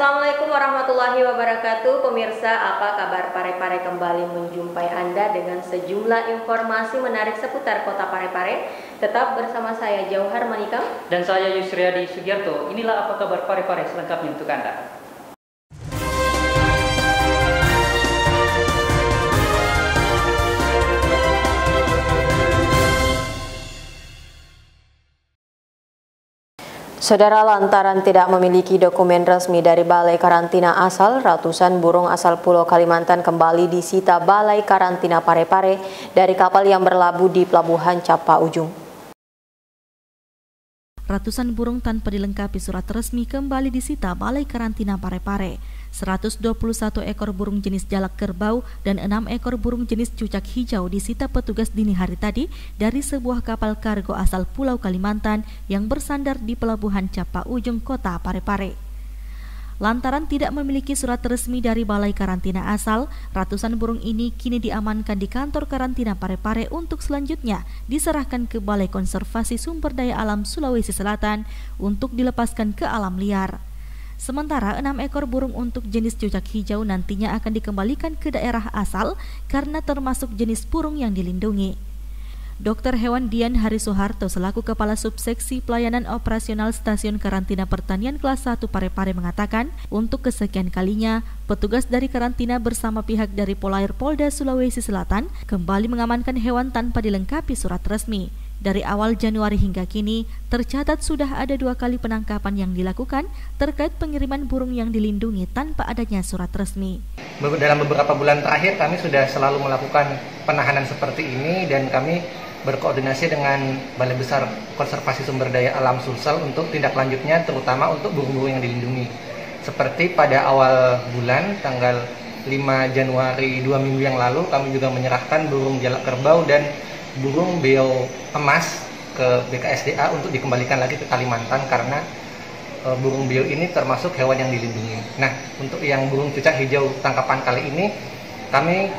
Assalamualaikum warahmatullahi wabarakatuh. Pemirsa, apa kabar Parepare kembali menjumpai Anda dengan sejumlah informasi menarik seputar kota Parepare. Tetap bersama saya Jauhar Manikam dan saya Yusriadi Sugiarto. Inilah apa kabar Parepare selengkapnya untuk Anda. Saudara, lantaran tidak memiliki dokumen resmi dari Balai Karantina Asal, ratusan burung asal Pulau Kalimantan kembali disita Balai Karantina Parepare dari kapal yang berlabuh di Pelabuhan Capa Ujung. Ratusan burung tanpa dilengkapi surat resmi kembali disita Balai Karantina Parepare. 121 ekor burung jenis jalak kerbau dan 6 ekor burung jenis cucak hijau disita petugas dini hari tadi dari sebuah kapal kargo asal Pulau Kalimantan yang bersandar di Pelabuhan Capa Ujung, Kota Parepare. Lantaran tidak memiliki surat resmi dari Balai Karantina Asal, ratusan burung ini kini diamankan di kantor karantina Parepare untuk selanjutnya diserahkan ke Balai Konservasi Sumber Daya Alam Sulawesi Selatan untuk dilepaskan ke alam liar. Sementara 6 ekor burung untuk jenis cucak hijau nantinya akan dikembalikan ke daerah asal karena termasuk jenis burung yang dilindungi. Dr. Hewan Dian Hari Soeharto selaku Kepala Subseksi Pelayanan Operasional Stasiun Karantina Pertanian Kelas 1 Parepare mengatakan, untuk kesekian kalinya, petugas dari karantina bersama pihak dari Polair Polda Sulawesi Selatan kembali mengamankan hewan tanpa dilengkapi surat resmi. Dari awal Januari hingga kini, tercatat sudah ada 2 kali penangkapan yang dilakukan terkait pengiriman burung yang dilindungi tanpa adanya surat resmi. Dalam beberapa bulan terakhir kami sudah selalu melakukan penahanan seperti ini dan kami berkoordinasi dengan Balai Besar Konservasi Sumber Daya Alam Sulsel untuk tindak lanjutnya terutama untuk burung-burung yang dilindungi. Seperti pada awal bulan tanggal 5 Januari 2 minggu yang lalu kami juga menyerahkan burung jalak kerbau dan burung beo emas ke BKSDA untuk dikembalikan lagi ke Kalimantan karena burung beo ini termasuk hewan yang dilindungi. Nah, untuk yang burung cucak hijau tangkapan kali ini kami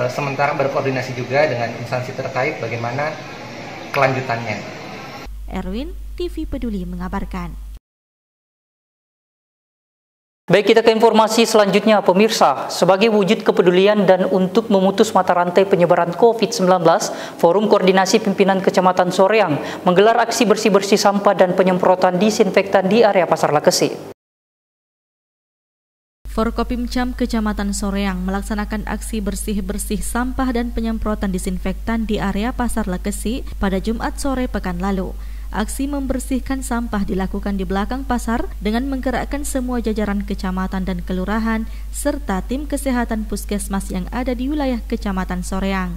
sementara berkoordinasi juga dengan instansi terkait bagaimana kelanjutannya. Erwin, TV Peduli mengabarkan. Baik, kita ke informasi selanjutnya, pemirsa. Sebagai wujud kepedulian dan untuk memutus mata rantai penyebaran COVID-19, Forum Koordinasi Pimpinan Kecamatan Soreang menggelar aksi bersih-bersih sampah dan penyemprotan disinfektan di area Pasar Lakesi. Forkopimcam Kecamatan Soreang melaksanakan aksi bersih-bersih sampah dan penyemprotan disinfektan di area Pasar Lakesi pada Jumat sore pekan lalu. Aksi membersihkan sampah dilakukan di belakang pasar dengan menggerakkan semua jajaran kecamatan dan kelurahan serta tim kesehatan puskesmas yang ada di wilayah Kecamatan Soreang.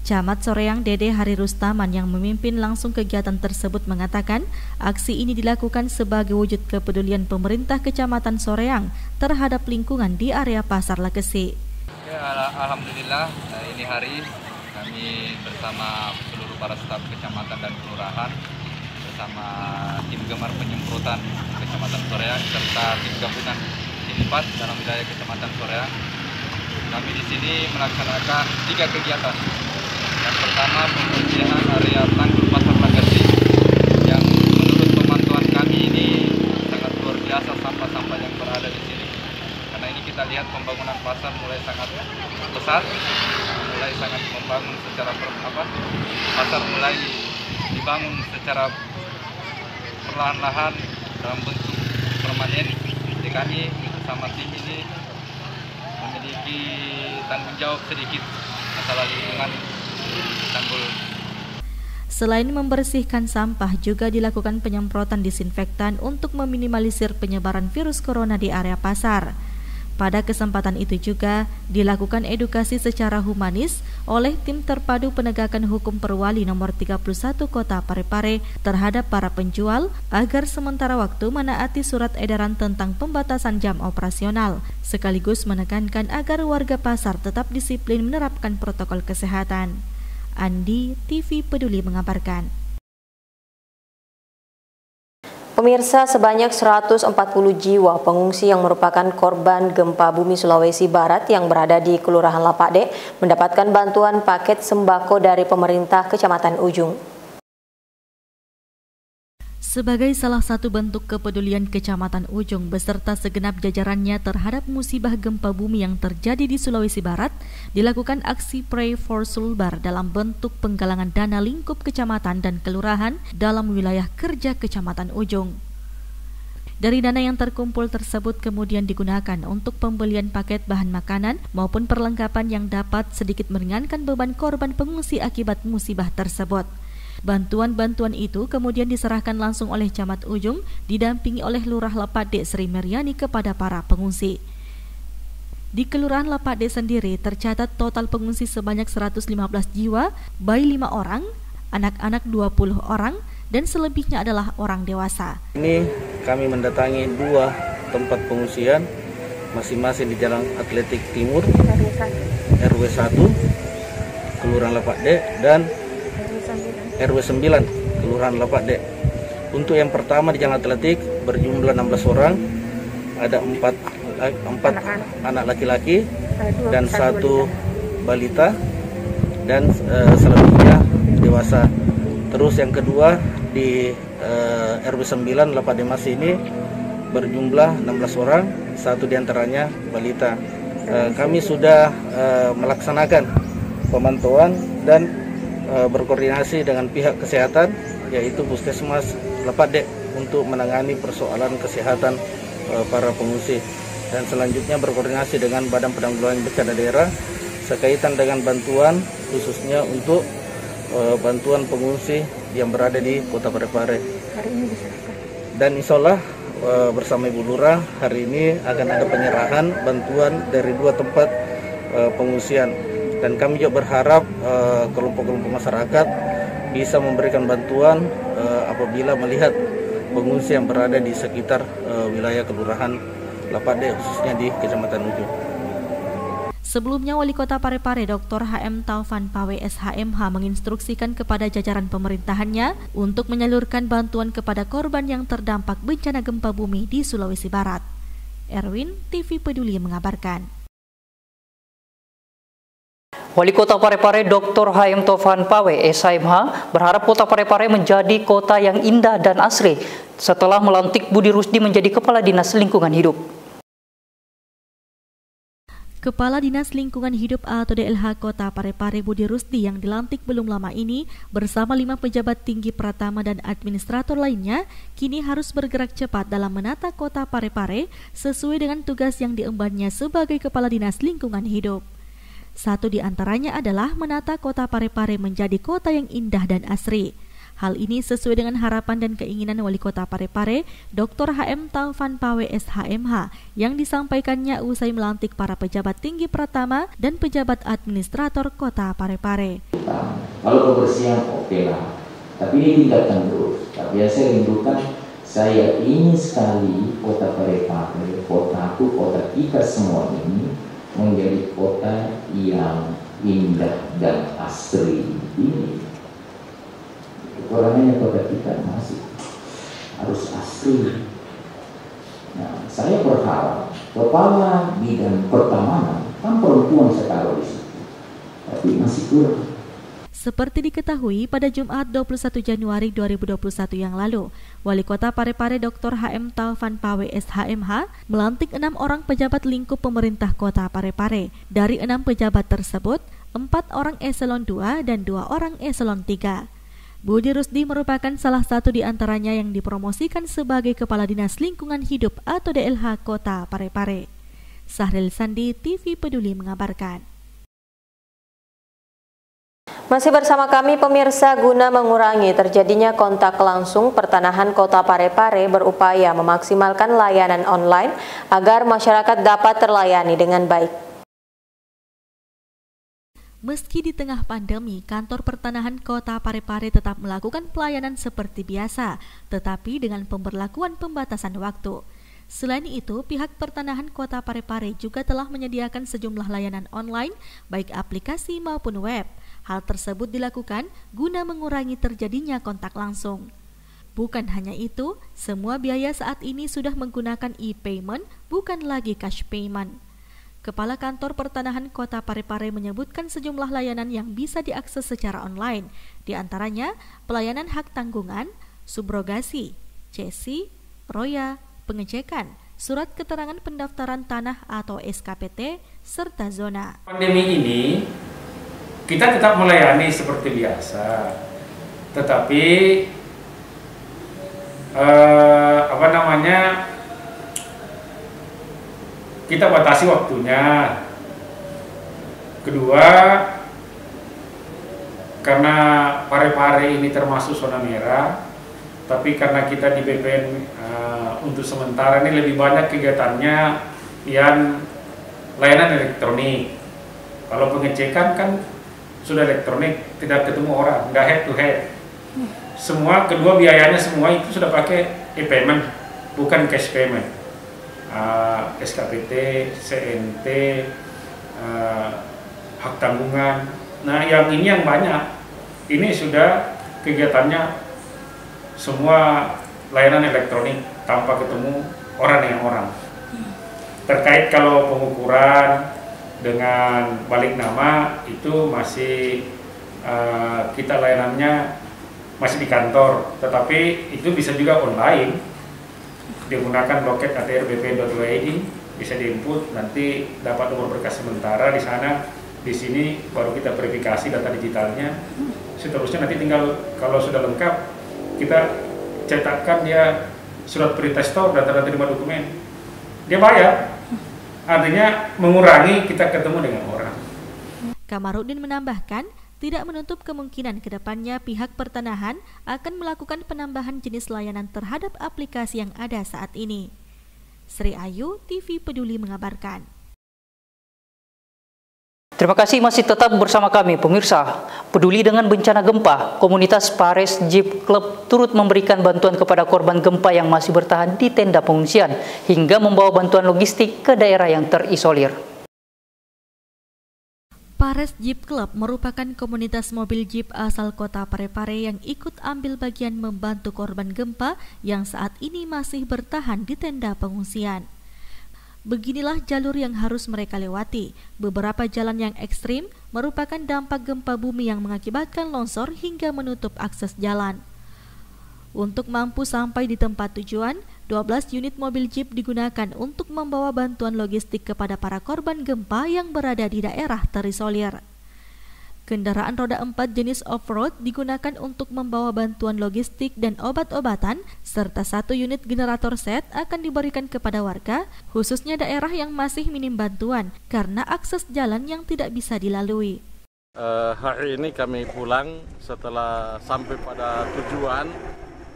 Camat Soreang Dede Hari Rustaman yang memimpin langsung kegiatan tersebut mengatakan aksi ini dilakukan sebagai wujud kepedulian pemerintah Kecamatan Soreang terhadap lingkungan di area Pasar Lakesi. Alhamdulillah, ini hari kami bersama seluruh para staf kecamatan dan kelurahan bersama tim gemar penyemprotan Kecamatan Soreang serta tim gabungan tim 4 dalam wilayah Kecamatan Soreang. Kami di sini melaksanakan 3 kegiatan. Yang pertama, pembersihan area tanggul Pasar Lakesi yang menurut pemantauan kami ini sangat luar biasa sampah-sampah yang berada di sini. Karena ini kita lihat pembangunan pasar mulai sangat besar, mulai sangat membangun secara pasar mulai dibangun secara perlahan-lahan dalam bentuk permanen. Jadi kami bersama tim ini memiliki tanggung jawab sedikit masalah lingkungan tanggul. Selain membersihkan sampah, juga dilakukan penyemprotan disinfektan untuk meminimalisir penyebaran virus corona di area pasar. Pada kesempatan itu juga dilakukan edukasi secara humanis oleh tim terpadu penegakan hukum Perwali nomor 31 Kota Parepare terhadap para penjual agar sementara waktu menaati surat edaran tentang pembatasan jam operasional, sekaligus menekankan agar warga pasar tetap disiplin menerapkan protokol kesehatan. Andi, TV Peduli mengabarkan. Pemirsa, sebanyak 140 jiwa pengungsi yang merupakan korban gempa bumi Sulawesi Barat yang berada di Kelurahan Lapakde mendapatkan bantuan paket sembako dari pemerintah Kecamatan Ujung. Sebagai salah satu bentuk kepedulian Kecamatan Ujung beserta segenap jajarannya terhadap musibah gempa bumi yang terjadi di Sulawesi Barat, dilakukan aksi Pray for Sulbar dalam bentuk penggalangan dana lingkup kecamatan dan kelurahan dalam wilayah kerja Kecamatan Ujung. Dari dana yang terkumpul tersebut kemudian digunakan untuk pembelian paket bahan makanan maupun perlengkapan yang dapat sedikit meringankan beban korban pengungsi akibat musibah tersebut. Bantuan-bantuan itu kemudian diserahkan langsung oleh Camat Ujung didampingi oleh Lurah Lapade Sri Meriani kepada para pengungsi. Di Kelurahan Lapade sendiri tercatat total pengungsi sebanyak 115 jiwa, bayi 5 orang, anak-anak 20 orang, dan selebihnya adalah orang dewasa. Ini kami mendatangi 2 tempat pengungsian, masing-masing di Jalan Atletik Timur, RW 1, Kelurahan Lapade, dan RW 9, Kelurahan Lapade. Untuk yang pertama di Jalan Atletik berjumlah 16 orang, ada 4 anak laki-laki dan 1 balita, dan selebihnya dewasa. Terus yang kedua di RW 9 Lapade Mas ini berjumlah 16 orang, 1 diantaranya balita. Kami sudah melaksanakan pemantauan dan berkoordinasi dengan pihak kesehatan yaitu Puskesmas Lapade untuk menangani persoalan kesehatan para pengungsi, dan selanjutnya berkoordinasi dengan Badan Penanggulangan Bencana Daerah sekaitan dengan bantuan khususnya untuk bantuan pengungsi yang berada di Kota Parepare. Dan insya Allah bersama Ibu Lurah hari ini akan ada penyerahan bantuan dari 2 tempat pengungsian. Dan kami juga berharap kelompok-kelompok masyarakat bisa memberikan bantuan apabila melihat pengungsi yang berada di sekitar wilayah Kelurahan Lapade khususnya di Kecamatan Ujung. Sebelumnya, Wali Kota Parepare Dr. HM Taufan Pawe SHMH menginstruksikan kepada jajaran pemerintahannya untuk menyalurkan bantuan kepada korban yang terdampak bencana gempa bumi di Sulawesi Barat. Erwin, TV Peduli mengabarkan. Wali Kota Parepare Dr. HM Taufan Pawe SHMH berharap Kota Parepare menjadi kota yang indah dan asri setelah melantik Budi Rusdi menjadi Kepala Dinas Lingkungan Hidup. Kepala Dinas Lingkungan Hidup atau DLH Kota Parepare Budi Rusdi yang dilantik belum lama ini bersama 5 pejabat tinggi pratama dan administrator lainnya kini harus bergerak cepat dalam menata Kota Parepare sesuai dengan tugas yang diembannya sebagai Kepala Dinas Lingkungan Hidup. Satu di antaranya adalah menata Kota Parepare menjadi kota yang indah dan asri. Hal ini sesuai dengan harapan dan keinginan Wali Kota Parepare, Dr. HM Taufan Pawe SHMH, yang disampaikannya usai melantik para pejabat tinggi pratama dan pejabat administrator Kota Parepare. Kalau kebersihan oke lah, tapi ini tingkatkan terus. Tapi yang saya rindukan, saya ingin sekali Kota Parepare, kotaku, kota kita semua ini menjadi kota yang indah dan asri ini. Kekurangannya kota kita masih harus asri. Nah, saya berharap kepala bidang pertamanan kan perempuan saya taruh di situ, tapi masih kurang. Seperti diketahui, pada Jumat 21 Januari 2021 yang lalu, Wali Kota Parepare Dr. HM Taufan Pawe SHMH melantik 6 orang pejabat lingkup pemerintah Kota Parepare. Dari 6 pejabat tersebut, 4 orang eselon 2 dan 2 orang eselon 3. Budi Rusdi merupakan salah satu di antaranya yang dipromosikan sebagai Kepala Dinas Lingkungan Hidup atau DLH Kota Parepare. Sahril Sandi, TV Peduli mengabarkan. Masih bersama kami pemirsa, guna mengurangi terjadinya kontak langsung, Pertanahan Kota Parepare berupaya memaksimalkan layanan online agar masyarakat dapat terlayani dengan baik. Meski di tengah pandemi, kantor Pertanahan Kota Parepare tetap melakukan pelayanan seperti biasa, tetapi dengan pemberlakuan pembatasan waktu. Selain itu, pihak Pertanahan Kota Parepare juga telah menyediakan sejumlah layanan online, baik aplikasi maupun web. Hal tersebut dilakukan guna mengurangi terjadinya kontak langsung. Bukan hanya itu, semua biaya saat ini sudah menggunakan e-payment, bukan lagi cash payment. Kepala Kantor Pertanahan Kota Parepare menyebutkan sejumlah layanan yang bisa diakses secara online, di antaranya pelayanan hak tanggungan, subrogasi, cesi, roya, pengecekan, surat keterangan pendaftaran tanah atau SKPT, serta zona. Pandemi ini kita tetap melayani seperti biasa, tetapi kita batasi waktunya. Kedua, karena Parepare ini termasuk zona merah, tapi karena kita di BPN untuk sementara ini lebih banyak kegiatannya yang layanan elektronik. Kalau pengecekan kan sudah elektronik, tidak ketemu orang, nggak head to head. Semua kedua biayanya semua itu sudah pakai e-payment, bukan cash payment. SKPT, CNT, hak tanggungan. Nah, yang ini yang banyak. Ini sudah kegiatannya semua layanan elektronik tanpa ketemu orang dengan orang. Terkait kalau pengukuran dengan balik nama itu masih kita layanannya masih di kantor, tetapi itu bisa juga online. Digunakan loket atrbp.id, bisa diinput, nanti dapat nomor berkas sementara di sana. Di sini baru kita verifikasi data digitalnya. Seterusnya nanti tinggal kalau sudah lengkap kita cetakkan dia surat perintah store, data-data 5 dokumen. Dia bayar. Artinya mengurangi kita ketemu dengan orang. Kamarudin menambahkan, tidak menutup kemungkinan kedepannya pihak pertanahan akan melakukan penambahan jenis layanan terhadap aplikasi yang ada saat ini. Sri Ayu, TV Peduli mengabarkan. Terima kasih masih tetap bersama kami pemirsa. Peduli dengan bencana gempa, komunitas Pares Jeep Club turut memberikan bantuan kepada korban gempa yang masih bertahan di tenda pengungsian hingga membawa bantuan logistik ke daerah yang terisolir. Pares Jeep Club merupakan komunitas mobil Jeep asal kota Parepare yang ikut ambil bagian membantu korban gempa yang saat ini masih bertahan di tenda pengungsian. Beginilah jalur yang harus mereka lewati. Beberapa jalan yang ekstrim merupakan dampak gempa bumi yang mengakibatkan longsor hingga menutup akses jalan. Untuk mampu sampai di tempat tujuan, 12 unit mobil Jeep digunakan untuk membawa bantuan logistik kepada para korban gempa yang berada di daerah terisolir. Kendaraan roda 4 jenis off-road digunakan untuk membawa bantuan logistik dan obat-obatan, serta 1 unit generator set akan diberikan kepada warga, khususnya daerah yang masih minim bantuan karena akses jalan yang tidak bisa dilalui. Hari ini kami pulang setelah sampai pada tujuan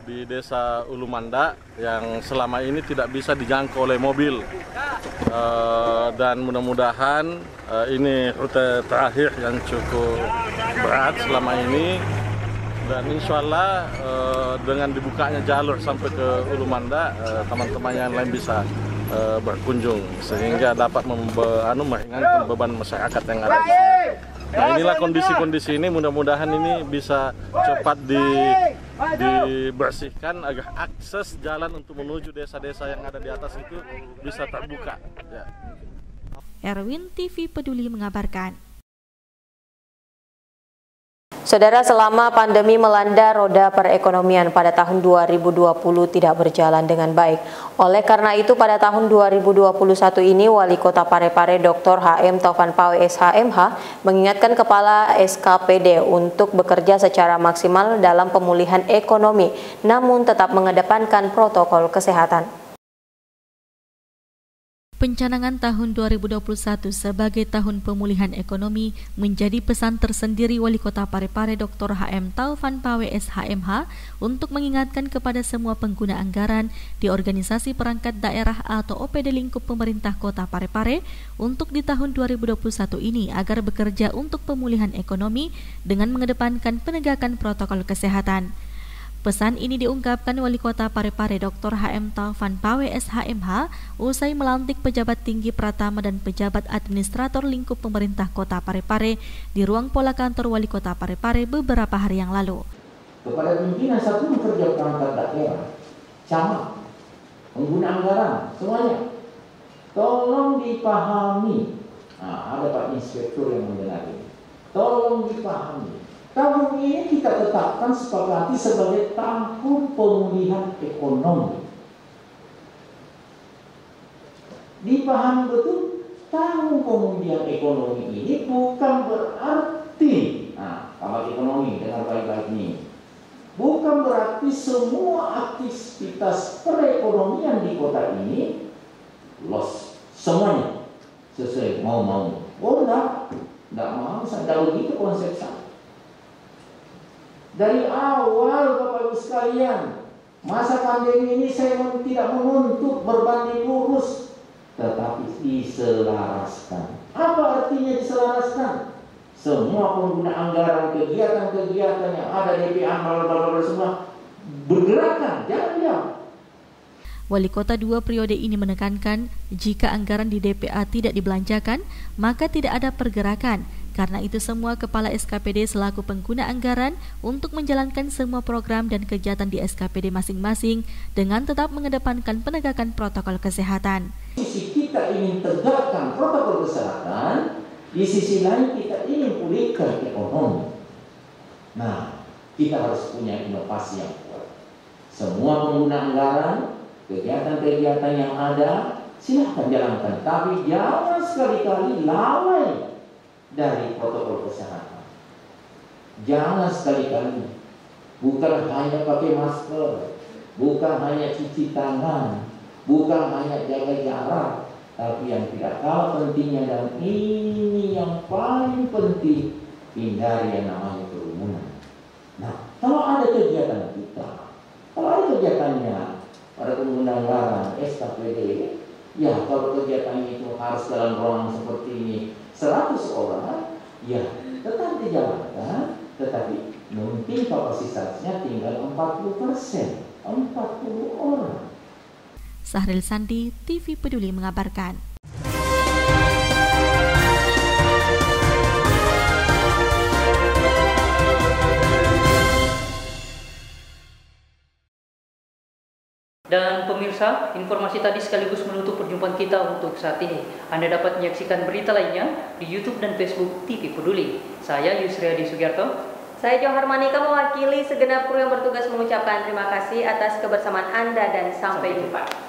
di Desa Ulu Manda yang selama ini tidak bisa dijangkau oleh mobil, dan mudah-mudahan ini rute terakhir yang cukup berat selama ini, dan insya Allah dengan dibukanya jalur sampai ke Ulu Manda, teman-teman yang lain bisa berkunjung sehingga dapat meringankan beban masyarakat yang ada di sini. Nah, inilah kondisi-kondisi ini, mudah-mudahan ini bisa cepat dibersihkan agar akses jalan untuk menuju desa-desa yang ada di atas itu bisa terbuka. Ya. Erwin, TV Peduli mengabarkan. Saudara, selama pandemi melanda, roda perekonomian pada tahun 2020 tidak berjalan dengan baik. Oleh karena itu, pada tahun 2021 ini, Wali Kota Parepare Dr. HM Taufan Pawe SHMH mengingatkan Kepala SKPD untuk bekerja secara maksimal dalam pemulihan ekonomi, namun tetap mengedepankan protokol kesehatan. Pencanangan tahun 2021 sebagai tahun pemulihan ekonomi menjadi pesan tersendiri Wali Kota Parepare Dr. HM Taufan Pawe SHMH untuk mengingatkan kepada semua pengguna anggaran di organisasi perangkat daerah atau OPD lingkup pemerintah Kota Parepare untuk di tahun 2021 ini agar bekerja untuk pemulihan ekonomi dengan mengedepankan penegakan protokol kesehatan. Pesan ini diungkapkan Wali Kota Parepare Dr. HM Taufan Pawe SHMH usai melantik pejabat tinggi Pratama dan pejabat administrator lingkup pemerintah Kota Parepare di ruang pola kantor Wali Kota Parepare beberapa hari yang lalu. Kepada pimpinan satu kerja perangkat daerah, camat, pengguna anggaran, semuanya, tolong dipahami. Nah, ada Pak Inspektur yang mendengar ini. Tolong dipahami tahun ini kita tetapkan sepakati sebagai tahun pemulihan ekonomi. Dipahami betul, tahun pemulihan ekonomi ini bukan berarti, kalau ekonomi dengar baik-baik ini, bukan berarti semua aktivitas perekonomian di kota ini loss semuanya sesuai mau-mau. Oh enggak mau, saya begitu konsep saya. Dari awal Bapak Ibu sekalian, masa pandemi ini saya tidak menuntut berbanding lurus, tetapi diselaraskan. Apa artinya diselaraskan? Semua pengguna anggaran, kegiatan-kegiatan yang ada di DPA, semua bergerakan, jangan diam. Wali Kota 2 periode ini menekankan jika anggaran di DPA tidak dibelanjakan, maka tidak ada pergerakan. Karena itu semua kepala SKPD selaku pengguna anggaran untuk menjalankan semua program dan kegiatan di SKPD masing-masing dengan tetap mengedepankan penegakan protokol kesehatan. Di sisi kita ingin tegakkan protokol kesehatan, di sisi lain kita ingin pulihkan ekonomi. Nah, kita harus punya inovasi yang kuat. Semua pengguna anggaran, kegiatan-kegiatan yang ada, silahkan jalankan. Tapi jangan sekali-kali lalai dari protokol kesehatan. Jangan sekali-kali, bukan hanya pakai masker, bukan hanya cuci tangan, bukan hanya jaga jarak, tapi yang tidak kalah pentingnya dan ini yang paling penting, hindari yang namanya kerumunan. Nah, kalau ada kegiatan kita, kalau ada kegiatannya pada pengguna anggaran SKPD, ya kalau kegiatannya itu harus dalam ruangan seperti ini 100 orang, ya tetap dijalankan, tetapi mungkin kapasitasnya tinggal 40%, 40 orang. Sahril Sandi, TV Peduli mengabarkan. Dan pemirsa, informasi tadi sekaligus menutup perjumpaan kita untuk saat ini. Anda dapat menyaksikan berita lainnya di YouTube dan Facebook TV Peduli. Saya Yusriadi Sugiarto. Saya Johar Manika mewakili segenap kru yang bertugas mengucapkan terima kasih atas kebersamaan Anda dan sampai jumpa.